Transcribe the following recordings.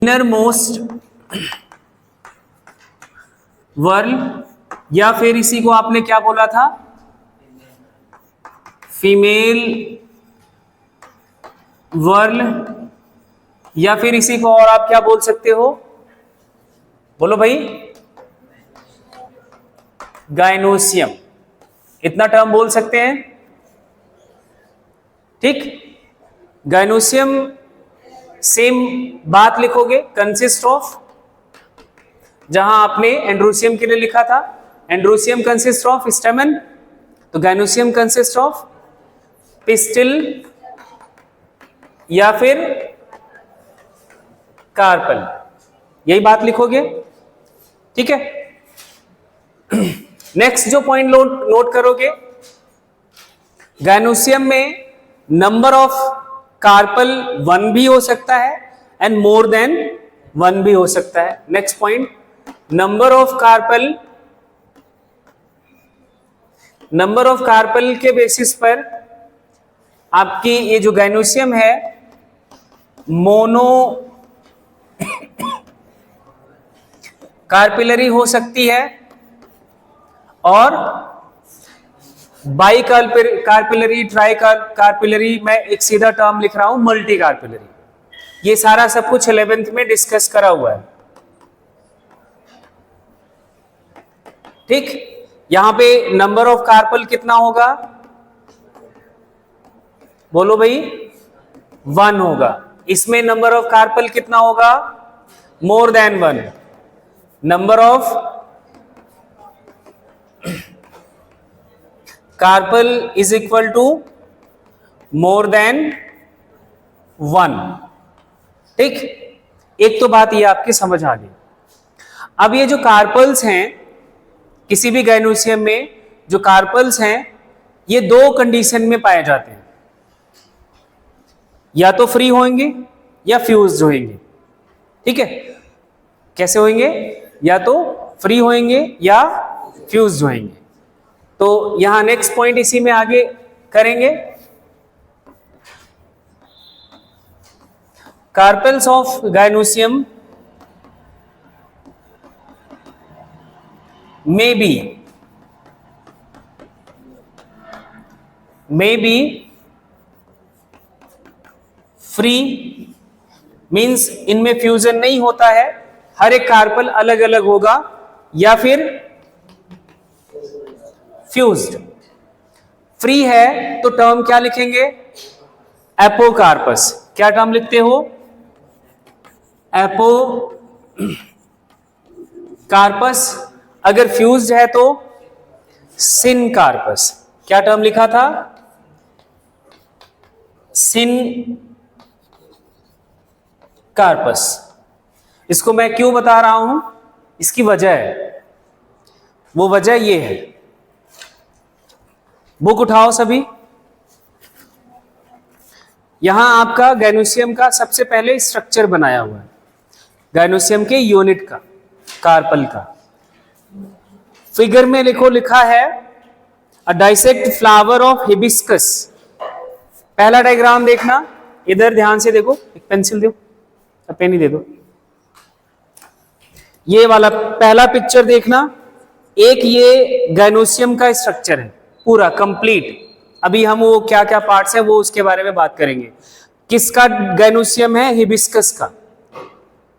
Inner most whorl, या फिर इसी को आपने क्या बोला था, फीमेल वर्ल, या फिर इसी को और आप क्या बोल सकते हो, बोलो भाई, गाइनोसियम। इतना टर्म बोल सकते हैं, ठीक। गाइनोसियम सेम बात लिखोगे, कंसिस्ट ऑफ, जहां आपने एंड्रोसियम के लिए लिखा था, एंड्रोसियम कंसिस्ट ऑफ स्टेमन, तो गाइनोसियम कंसिस्ट ऑफ पिस्टिल या फिर कार्पल, यही बात लिखोगे, ठीक है। नेक्स्ट जो पॉइंट नोट करोगे, गाइनोसियम में नंबर ऑफ कार्पल 1 भी हो सकता है एंड मोर देन 1 भी हो सकता है। Next point, number of carpel के बेसिस पर आपकी ये जो गाइनोसियम है मोनो कार्पिलरी हो सकती है और बाई कार्पिलरी, ट्राई कार्पिलरी, मैं एक सीधा टर्म लिख रहा हूं मल्टी कार्पिलरी। ये सारा सब कुछ 11th में डिस्कस करा हुआ है, ठीक। यहां पे नंबर ऑफ कार्पल कितना होगा, बोलो भाई, 1 होगा। इसमें नंबर ऑफ कार्पल कितना होगा, more than 1। Number of carpel is equal to more than 1, ठीक। एक तो बात ये आपकी समझ आ गई। अब ये जो कार्पल्स हैं किसी भी गाइनोसियम में, जो कार्पल्स हैं ये 2 कंडीशन में पाए जाते हैं, या तो फ्री होंगे या फ्यूज्ड होंगे, ठीक है। कैसे होंगे, या तो फ्री होंगे या फ्यूज्ड होंगे। तो यहां नेक्स्ट पॉइंट इसी में आगे करेंगे। Carpels of gynoecium may be free, means इनमें फ्यूजन नहीं होता है, हर एक कार्पल अलग अलग होगा, या फिर फ्यूज्ड। फ्री है तो टर्म क्या लिखेंगे, एपोकार्पस। क्या टर्म लिखते हो, एपोकार्पस। अगर फ्यूज्ड है तो सिनकार्पस। क्या टर्म लिखा था, सिनकार्पस। इसको मैं क्यों बता रहा हूं, इसकी वजह है, वो वजह ये है, बुक उठाओ सभी। यहां आपका गाइनोसियम का सबसे पहले स्ट्रक्चर बनाया हुआ है, गाइनोसियम के यूनिट का, कार्पल का। फिगर में लिखा है अ डाइसेक्ट फ्लावर ऑफ हिबिस्कस। पहला डायग्राम देखना, इधर ध्यान से देखो, एक पेंसिल दो, पेन ही दे दो। ये वाला पहला पिक्चर देखना, एक ये गाइनोसियम का स्ट्रक्चर है पूरा कंप्लीट। अभी हम वो क्या क्या पार्ट्स है वो उसके बारे में बात करेंगे। किसका गाइनोसियम है, हिबिस्कस का।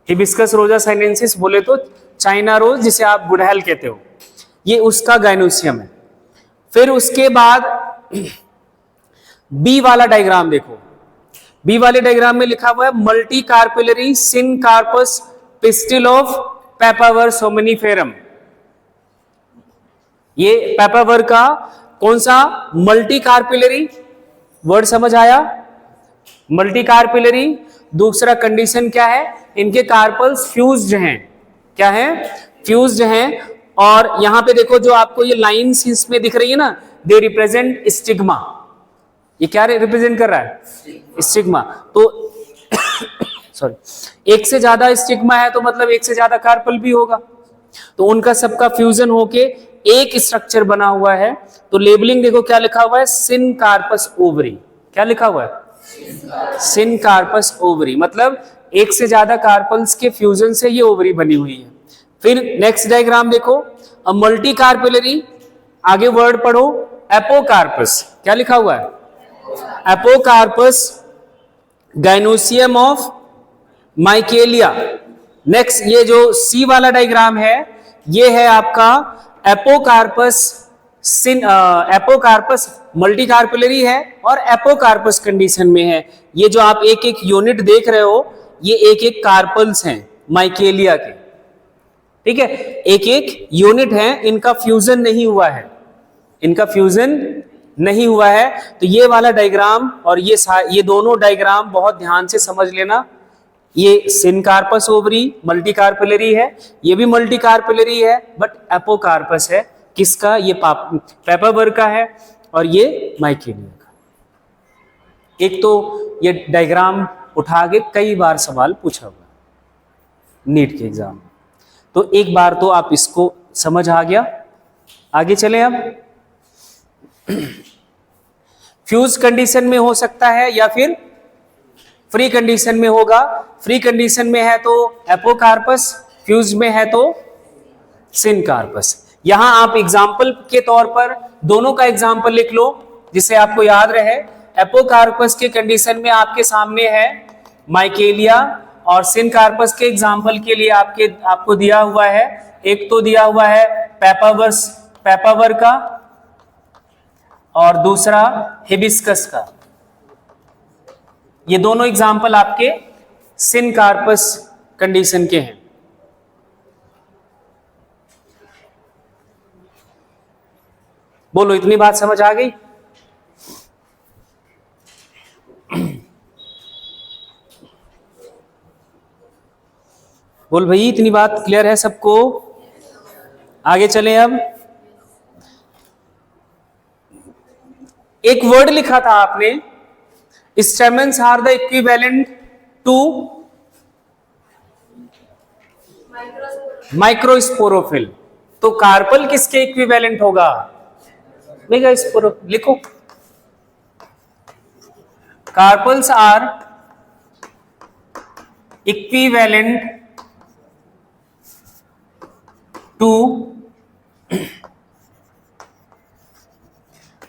हिबिस्कस रोजा साइनेंसिस बोले तो चाइना रोज, जिसे आप गुड़हल कहते हो, ये उसका गाइनोसियम है। फिर उसके बाद बी वाला डायग्राम देखो, बी वाले डायग्राम में लिखा हुआ है multi carpellary syncarpous pistil of papaver somniferum. ये पेपावर का कौन सा, मल्टी कार्पिलरी, वर्ड समझ आया, मल्टी कार्पिलरी। दूसरा कंडीशन क्या है, इनके कार्पल्स फ्यूज्ड हैं। क्या है, फ्यूज्ड हैं। और यहां पे देखो जो आपको ये लाइंस इसमें दिख रही है ना, दे रिप्रेजेंट स्टिग्मा। ये क्या रिप्रेजेंट कर रहा है, स्टिग्मा। तो सॉरी, एक से ज्यादा स्टिग्मा है तो मतलब एक से ज्यादा कार्पल भी होगा, तो उनका सबका फ्यूजन होके एक स्ट्रक्चर बना हुआ है। तो लेबलिंग देखो क्या लिखा हुआ है, सिनकार्पस ओवरी। क्या लिखा हुआ है, सिनकार्पस ओवरी, मतलब एक से ज्यादा कार्पल्स के फ्यूजन से ये ओवरी बनी हुई है। फिर नेक्स्ट डायग्राम देखो, अ मल्टी कार्पिलरी, आगे वर्ड पढ़ो, एपोकार्पस। क्या लिखा हुआ है? Apocarpous, gynoecium of michelia. Next ये जो सी वाला डायग्राम है, ये है आपका एपोकार्पस एपोकार्पस मल्टी कार्पिलरी है और एपोकार्पस कंडीशन में है। ये जो आप एक एक यूनिट देख रहे हो, ये एक एक कार्पल्स हैं माइकेलिया के, ठीक है, एक एक यूनिट है, इनका फ्यूजन नहीं हुआ है, इनका फ्यूजन नहीं हुआ है। तो ये वाला डायग्राम और ये दोनों डायग्राम बहुत ध्यान से समझ लेना। ये सिनकार्पस ओवरी मल्टी कार्पिलरी है, ये भी मल्टी कार्पिलरी है बट एपोकार्पस है। किसका? ये पेपावर्ग का है और ये माइकेलिया का। एक तो ये डायग्राम उठा के कई बार सवाल पूछा हुआ नीट के एग्जाम, तो एक बार तो आप इसको समझ आ गया। आगे चलें अब। फ्यूज कंडीशन में हो सकता है या फिर फ्री कंडीशन में होगा। फ्री कंडीशन में है तो एपोकार्पस, फ्यूज में है तो सिनकार्पस। यहां आप एग्जाम्पल के तौर पर दोनों का एग्जाम्पल लिख लो जिससे आपको याद रहे। एपोकार्पस के कंडीशन में आपके सामने है माइकेलिया और सिनकार्पस के एग्जाम्पल के लिए आपको दिया हुआ है, एक तो दिया हुआ है पेपावर्ग का और दूसरा हिबिस्कस का। ये दोनों एग्जाम्पल आपके सिनकार्पस कंडीशन के हैं। बोलो, इतनी बात समझ आ गई? बोल भाई, इतनी बात क्लियर है सबको? आगे चलें अब। एक वर्ड लिखा था आपने, stamens are the equivalent to microsporophyll. तो कार्पल किसके इक्विवेलेंट होगा? मेगास्पोरो। लिखो, carpels are equivalent to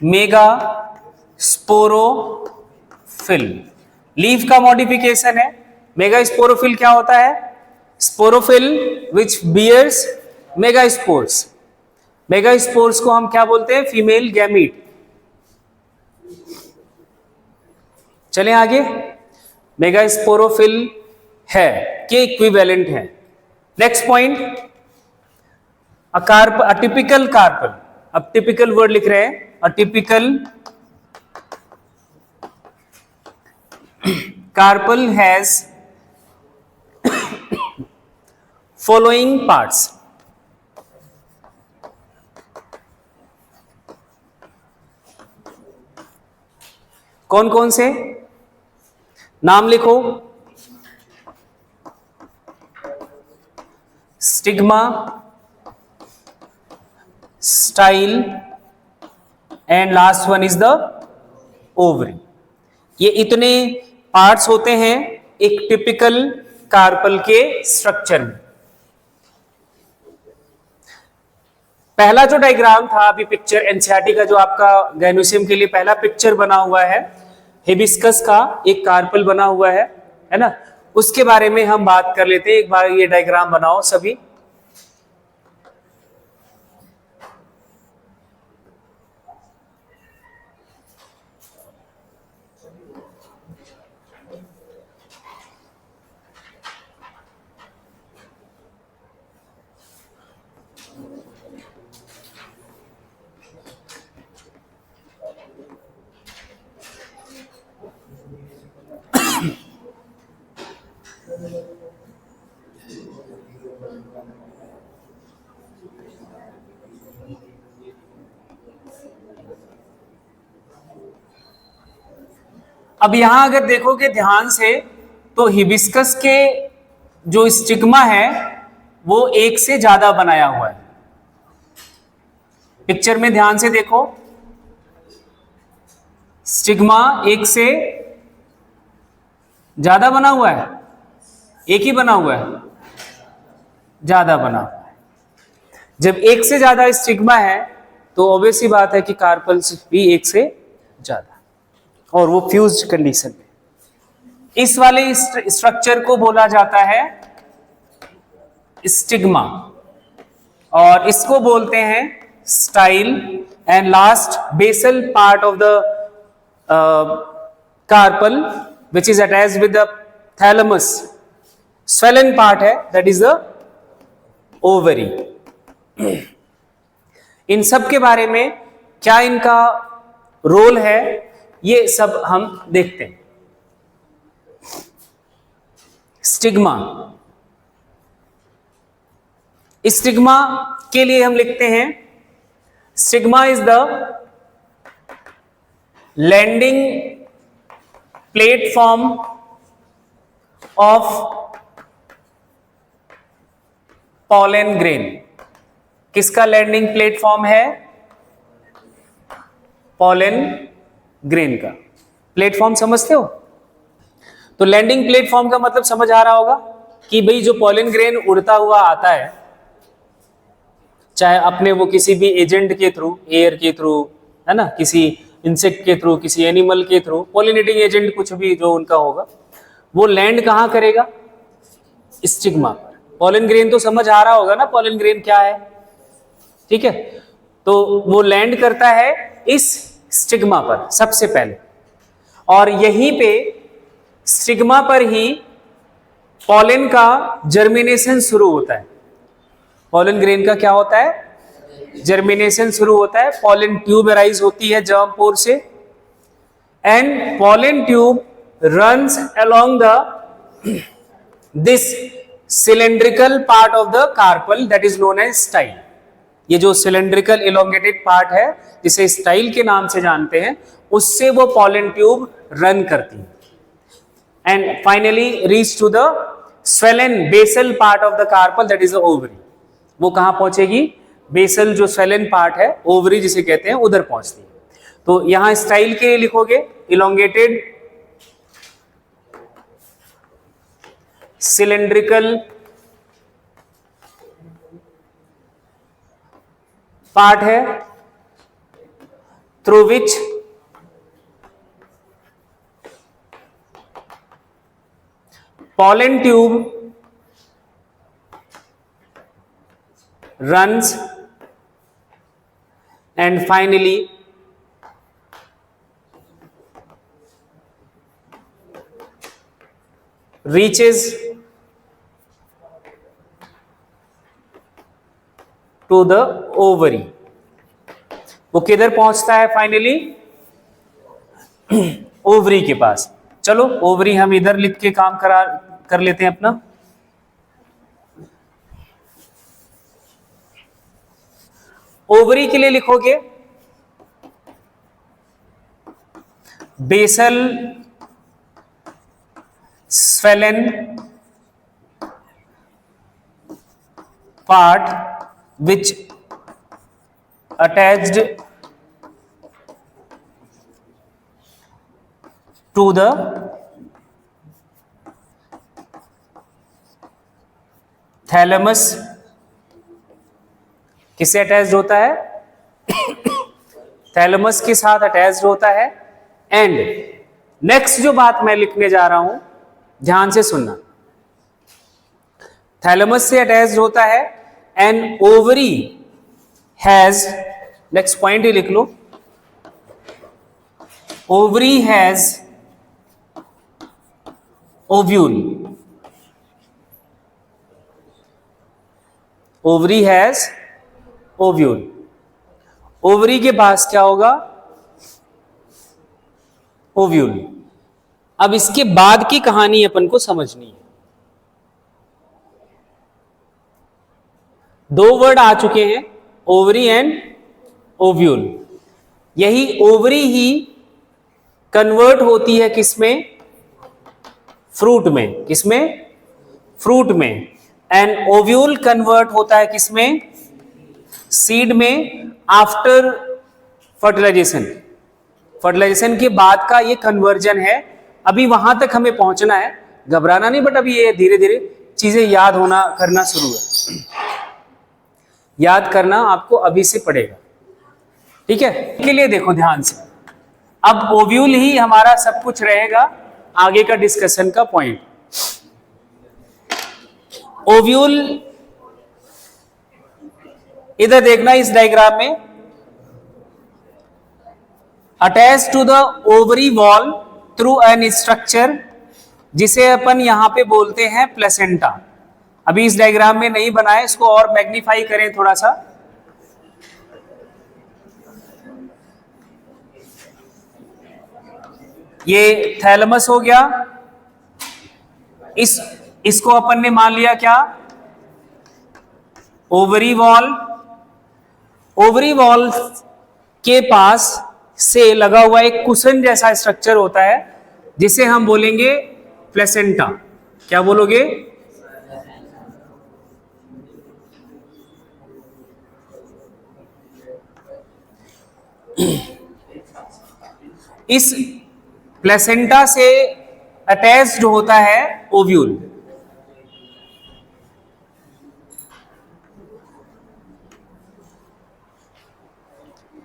megasporophyll. Leaf का मॉडिफिकेशन है। मेगा स्पोरोफिल क्या होता है? Sporophyll which bears megaspores. Megaspores को हम क्या बोलते हैं? Female gamete. चलें आगे। मेगा स्पोरोफिल है के इक्विवेलेंट है। Next point, atypical carpel. अब टिपिकल वर्ड लिख रहे हैं, atypical carpel has following parts. कौन कौन से? नाम लिखो। Stigma, style and last one is the ovary. ये इतने पार्ट्स होते हैं एक टिपिकल कार्पल के स्ट्रक्चर में। पहला जो डायग्राम था अभी पिक्चर एनसीईआरटी का जो आपका गाइनोसियम के लिए पहला पिक्चर बना हुआ है, हिबिस्कस का एक कार्पल बना हुआ है ना, उसके बारे में हम बात कर लेते हैं। एक बार ये डायग्राम बनाओ सभी। अब यहां अगर देखोगे ध्यान से तो हिबिस्कस के जो स्टिग्मा है वो एक से ज्यादा बनाया हुआ है। पिक्चर में ध्यान से देखो, स्टिग्मा एक से ज्यादा बना हुआ है। एक ही बना हुआ है, ज्यादा बना हुआ है। जब एक से ज्यादा स्टिग्मा है तो ऑब्वियस सी बात है कि कार्पल्स भी एक से ज्यादा, और वो फ्यूज्ड कंडीशन में। इस वाले स्ट्रक्चर को बोला जाता है स्टिग्मा, और इसको बोलते हैं style. And last basal part of the carpel which is attached with the thalamus, swollen part है, दैट इज द ओवरी। इन सब के बारे में क्या इनका रोल है ये सब हम देखते हैं। स्टिग्मा, स्टिग्मा के लिए हम लिखते हैं stigma is the landing platform of pollen grain. किसका लैंडिंग प्लेटफॉर्म है? पॉलन ग्रेन का। प्लेटफॉर्म समझते हो? तो लैंडिंग प्लेटफॉर्म का मतलब समझ आ रहा होगा कि भाई जो पॉलन ग्रेन उड़ता हुआ आता है, चाहे अपने वो किसी भी एजेंट के थ्रू, एयर के थ्रू, है ना, किसी इंसेक्ट के थ्रू, किसी एनिमल के थ्रू, पॉलिनेटिंग एजेंट कुछ भी जो उनका होगा, वो लैंड कहां करेगा? स्टिग्मा पर। पॉलन ग्रेन तो समझ आ रहा होगा ना, पॉलन ग्रेन क्या है, ठीक है? तो वो लैंड करता है इस स्टिग्मा पर सबसे पहले, और यहीं पे स्टिग्मा पर ही पॉलन का जर्मिनेशन शुरू होता है। पॉलन ग्रेन का क्या होता है? जर्मिनेशन शुरू होता है। पॉलन ट्यूब अराइज होती है जर्म पोर से, and pollen tube runs along the this cylindrical part of the carpel that is known as style. ये जो सिलेंड्रिकल इलोंगेटेड पार्ट है जिसे स्टाइल के नाम से जानते हैं, उससे वो पॉलन ट्यूब रन करती है, and finally reach to the swollen basal part of the carpel that is the ovary. वो कहां पहुंचेगी? बेसल जो स्वेलन पार्ट है, ओवरी जिसे कहते हैं, उधर पहुंचती है। तो यहां स्टाइल के लिए लिखोगे इलोंगेटेड सिलेंड्रिकल पार्ट है through which pollen tube runs and finally reaches to the ovary। वो किधर पहुंचता है फाइनली? ओवरी के पास। चलो ओवरी हम इधर लिख के काम कर लेते हैं अपना। ओवरी के लिए लिखोगे basal swollen part which attached to the thalamus. किससे अटैच्ड होता है? थैलेमस के साथ अटैच्ड होता है। एंड नेक्स्ट जो बात मैं लिखने जा रहा हूं, ध्यान से सुनना। थैलेमस से अटैच्ड होता है, and ovary has, next point ही लिख लो, ovary has ovule. Ovary has ovule. Ovary के पास क्या होगा? ओव्यूल। अब इसके बाद की कहानी अपन को समझनी है। दो वर्ड आ चुके हैं, ओवरी एंड ओव्यूल। यही ओवरी ही कन्वर्ट होती है किसमें? फ्रूट में। किसमें? फ्रूट में। एंड ओव्यूल कन्वर्ट होता है किसमें? सीड में, आफ्टर फर्टिलाइजेशन। फर्टिलाइजेशन के बाद का ये कन्वर्जन है। अभी वहां तक हमें पहुंचना है, घबराना नहीं, बट अभी ये धीरे धीरे चीजें याद होना करना शुरू है, याद करना आपको अभी से पड़ेगा, ठीक है। के लिए देखो ध्यान से, अब ओव्यूल ही हमारा सब कुछ रहेगा आगे का डिस्कशन का पॉइंट। ओव्यूल इधर देखना इस डायग्राम में, attach to the ovary wall through an structure जिसे अपन यहां पे बोलते हैं प्लेसेंटा। अभी इस डायग्राम में नहीं बनाया, इसको और मैग्नीफाई करें थोड़ा सा। ये थैलेमस हो गया, इसको अपन ने मान लिया क्या, ओवरी वॉल। ओवरी वॉल के पास से लगा हुआ एक कुशन जैसा स्ट्रक्चर होता है जिसे हम बोलेंगे प्लेसेंटा। क्या बोलोगे? इस प्लेसेंटा से अटैच्ड होता है ओव्यूल।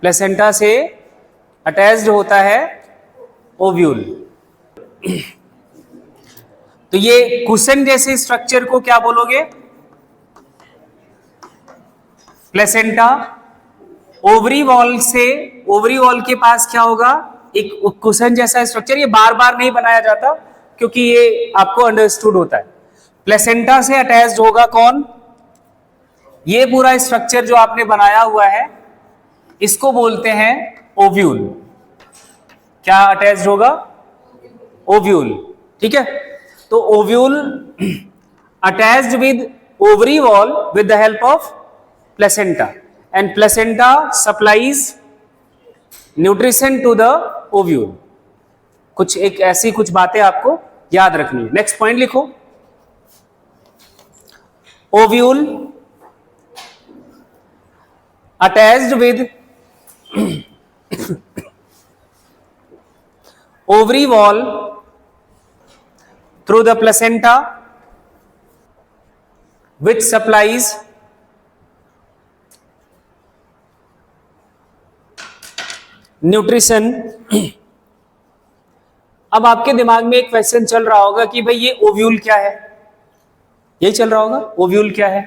प्लेसेंटा से अटैच्ड होता है ओव्यूल। तो ये कुशन जैसे स्ट्रक्चर को क्या बोलोगे? प्लेसेंटा। ओवरी वॉल से, ओवरी वॉल के पास क्या होगा? एक कुशन जैसा स्ट्रक्चर। ये बार बार नहीं बनाया जाता क्योंकि ये आपको अंडरस्टूड होता है। प्लेसेंटा से अटैच्ड होगा कौन? ये पूरा स्ट्रक्चर जो आपने बनाया हुआ है इसको बोलते हैं ओव्यूल। क्या अटैच्ड होगा? ओव्यूल, ठीक है। तो ovule attached with ovary wall with the help of placenta, and placenta supplies nutrition to the ovule. कुछ एक ऐसी कुछ बातें आपको याद रखनी है। नेक्स्ट पॉइंट लिखो, ovule attached with ovary wall through the placenta which supplies nutrition। अब आपके दिमाग में एक क्वेश्चन चल रहा होगा कि भाई ये ओव्यूल क्या है? यही चल रहा होगा, ओव्यूल क्या है?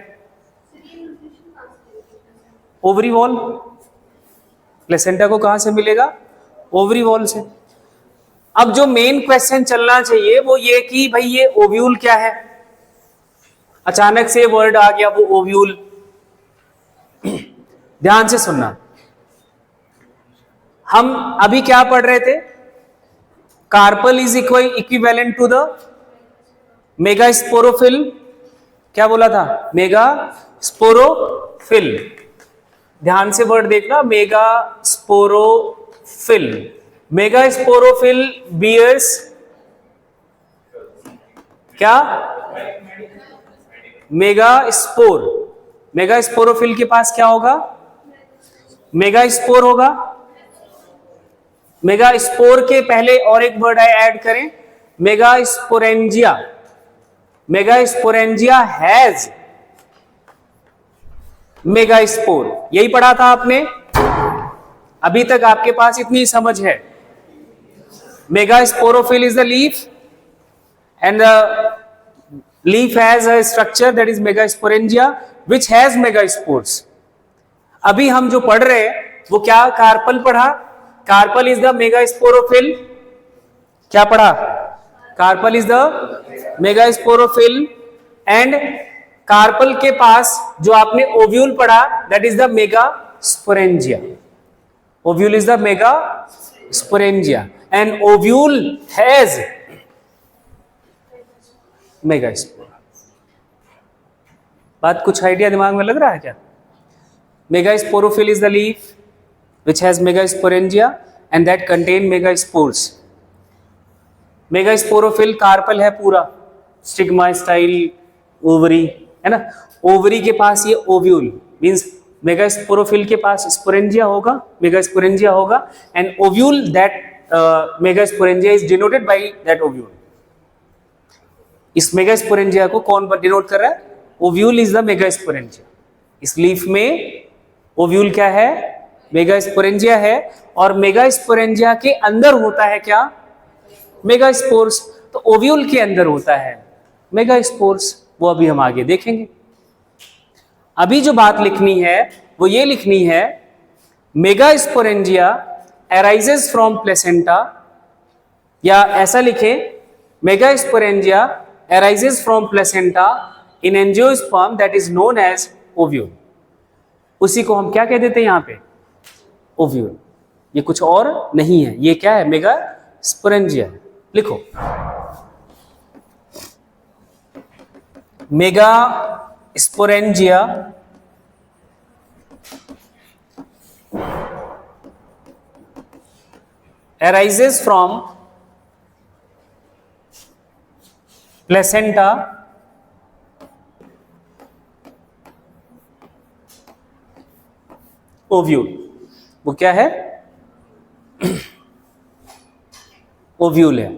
Ovary wall. प्लेसेंटा को कहां से मिलेगा? ओवरी वॉल से। अब जो मेन क्वेश्चन चलना चाहिए वो ये कि भाई ये ओव्यूल क्या है? अचानक से वर्ड आ गया वो ओव्यूल। ध्यान से सुनना, हम अभी क्या पढ़ रहे थे? Carpel is equivalent to the megasporophyll. क्या बोला था? Megasporophyll. ध्यान से वर्ड देखना, megasporophyll. Megasporophyll bears क्या? Megaspore. मेगा स्पोरोफिल के पास क्या होगा? मेगा स्पोर होगा। मेगा स्पोर के पहले और एक वर्ड है, ऐड करें, megasporangia. Megasporangia has megaspore. यही पढ़ा था आपने, अभी तक आपके पास इतनी समझ है। Megasporophyll is the leaf and the leaf has a structure that is mega sporangia which has mega spores. अभी हम जो पढ़ रहे हैं वो क्या कार्पल पढ़ा? Carpel is the megasporophyll. क्या पढ़ा? Carpel is the megasporophyll, and carpel के पास जो आपने ओव्यूल पढ़ा that is the megasporangia. Ovule is the megasporangia and ovule has megaspore. बात कुछ आइडिया दिमाग में लग रहा है क्या? Megasporophyll is the leaf which has megasporangia and that contain megaspores। Megasporophyll carpel है पूरा, स्टिग्मा स्टाइल ओवरी है ना। ओवरी के पास ये ओव्यूल मींस मेगास्पोरोफिल के पास स्पोरेंजिया होगा, मेगास्पोरेंजिया होगा, and ovule that megasporangia is denoted by that ovule. इस मेगास्पोरेंजिया को कौन डिनोट कर रहा है? Ovule is the megasporangia. इस लीफ में ओव्यूल क्या है? मेगास्पोरेंजिया है। और मेगास्पोरेंजिया के अंदर होता है क्या? मेगास्पोर्स। तो ओव्यूल के अंदर होता है मेगास्पोर्स, वो अभी हम आगे देखेंगे। अभी जो बात लिखनी है वो ये लिखनी है, मेगास्पोरेंजिया अराइजेस फ्रॉम प्लेसेंटा, या ऐसा लिखे, megasporangia arises from placenta in angiosperm that is known as ovule. उसी को हम क्या कह देते हैं यहां पे? ओव्यूल। ये कुछ और नहीं है, ये क्या है? मेगास्पोरेंजिया है। लिखो, megasporangia arises from placenta ovule। वो क्या है? ओव्यूल है।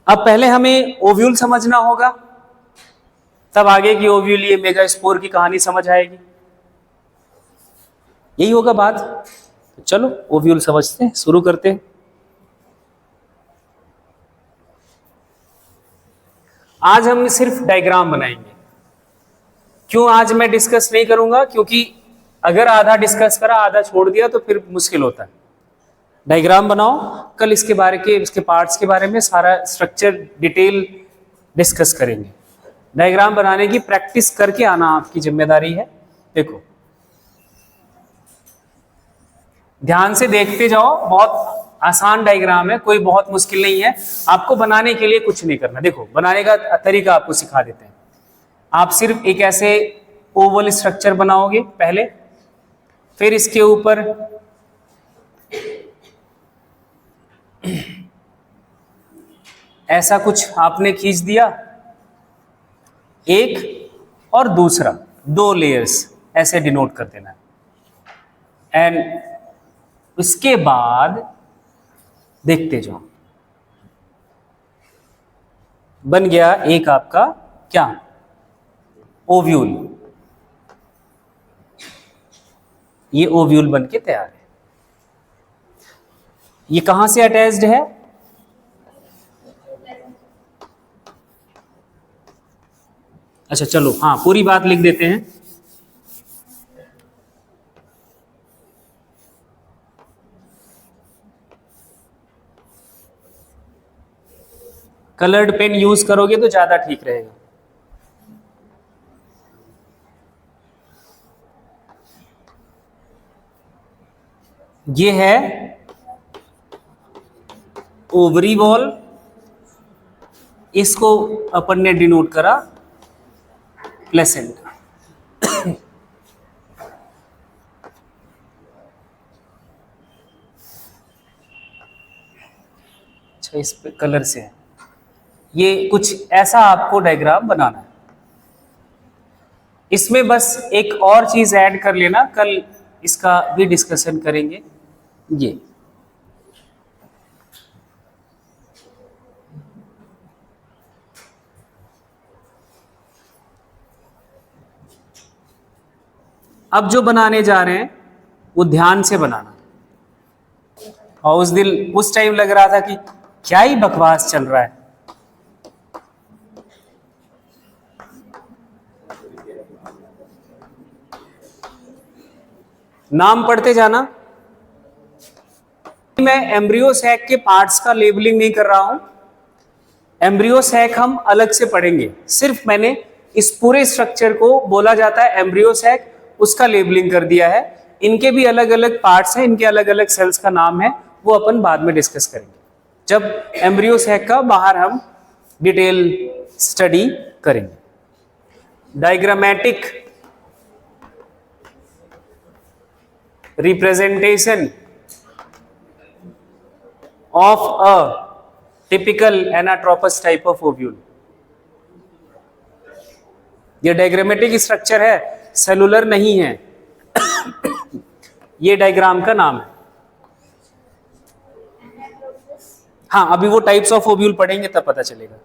अब पहले हमें ओव्यूल समझना होगा, तब आगे की ओव्यूल ये मेगास्पोर की कहानी समझ आएगी। यही होगा बात। चलो ओव्यूल समझते हैं, शुरू करते हैं। आज हम सिर्फ डायग्राम बनाएंगे। क्यों आज मैं डिस्कस नहीं करूंगा? क्योंकि अगर आधा डिस्कस करा आधा छोड़ दिया तो फिर मुश्किल होता है। डायग्राम बनाओ, कल इसके पार्ट्स के बारे में सारा स्ट्रक्चर डिटेल डिस्कस करेंगे। डायग्राम बनाने की प्रैक्टिस करके आना आपकी जिम्मेदारी है। देखो, ध्यान से देखते जाओ, बहुत आसान डायग्राम है, कोई बहुत मुश्किल नहीं है। आपको बनाने के लिए कुछ नहीं करना। देखो, बनाने का तरीका आपको सिखा देते हैं। आप सिर्फ एक ऐसे ओवल स्ट्रक्चर बनाओगे पहले, फिर इसके ऊपर ऐसा कुछ आपने खींच दिया, एक और दूसरा, 2 लेयर्स ऐसे डिनोट कर देना है। एंड उसके बाद देखते जाओ, बन गया एक आपका क्या? ओव्यूल। ये ओव्यूल बन के तैयार है। ये कहां से अटैच्ड है? अच्छा चलो, हाँ, पूरी बात लिख देते हैं। कलर्ड पेन यूज करोगे तो ज्यादा ठीक रहेगा। ये है ओवरी वॉल, इसको अपन ने डिनोट करा प्लेसेंटा। अच्छा, इस पे कलर से है। ये कुछ ऐसा आपको डायग्राम बनाना है। इसमें बस एक और चीज ऐड कर लेना, कल इसका भी डिस्कशन करेंगे। ये अब जो बनाने जा रहे हैं वो ध्यान से बनाना। और उस टाइम लग रहा था कि क्या ही बकवास चल रहा है। नाम पढ़ते जाना। मैं एम्ब्रियो सैक के पार्ट्स का लेबलिंग नहीं कर रहा हूं। एम्ब्रियो सैक हम अलग से पढ़ेंगे। सिर्फ मैंने इस पूरे स्ट्रक्चर को बोला जाता है एम्ब्रियो सैक, उसका लेबलिंग कर दिया है। इनके भी अलग अलग पार्ट्स हैं, इनके अलग अलग सेल्स का नाम है, वो अपन बाद में डिस्कस करेंगे जब एम्ब्रियो सैक का बाहर हम डिटेल स्टडी करेंगे। Diagrammatic representation of a typical anatropous type of ovule। ये डायग्रामेटिक स्ट्रक्चर है, सेलुलर नहीं है। ये डायग्राम का नाम है। हाँ, अभी वो टाइप्स ऑफ ओव्यूल पढ़ेंगे तब पता चलेगा।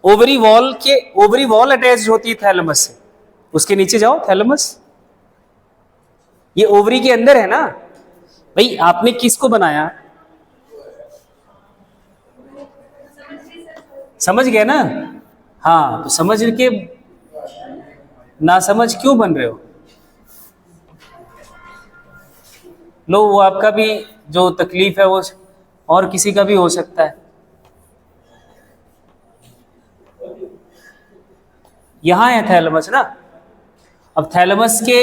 ओवरी वॉल अटैच होती है थैलेमस से, उसके नीचे जाओ थैलेमस, ये ओवरी के अंदर है ना भाई। आपने किसको बनाया, समझ गए ना? हाँ, तो समझ के ना समझ क्यों बन रहे हो? लो, वो आपका भी जो तकलीफ है वो और किसी का भी हो सकता है। यहां है थैलेमस ना, अब थैलेमस के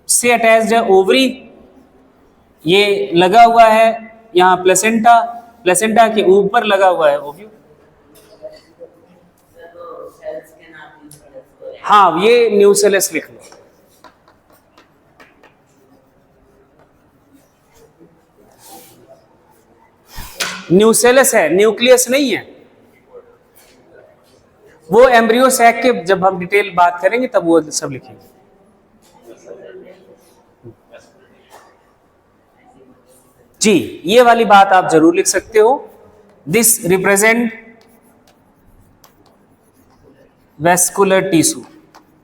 से अटैच्ड है ओवरी, ये लगा हुआ है यहाँ प्लेसेंटा, प्लेसेंटा के ऊपर लगा हुआ है ओव्यूल। हाँ, ये न्यूसेलस लिख लो। न्यूसेलस है, न्यूक्लियस नहीं है। वो एम्ब्रियो सैक के जब हम डिटेल बात करेंगे तब वो सब लिखेंगे। जी, ये वाली बात आप जरूर लिख सकते हो। दिस रिप्रेजेंट वेस्कुलर टिश्यू,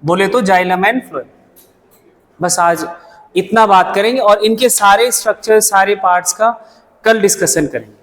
बोले तो जाइलम एंड फ्लोएम। बस आज इतना बात करेंगे और इनके सारे स्ट्रक्चर, सारे पार्ट्स का कल डिस्कशन करेंगे।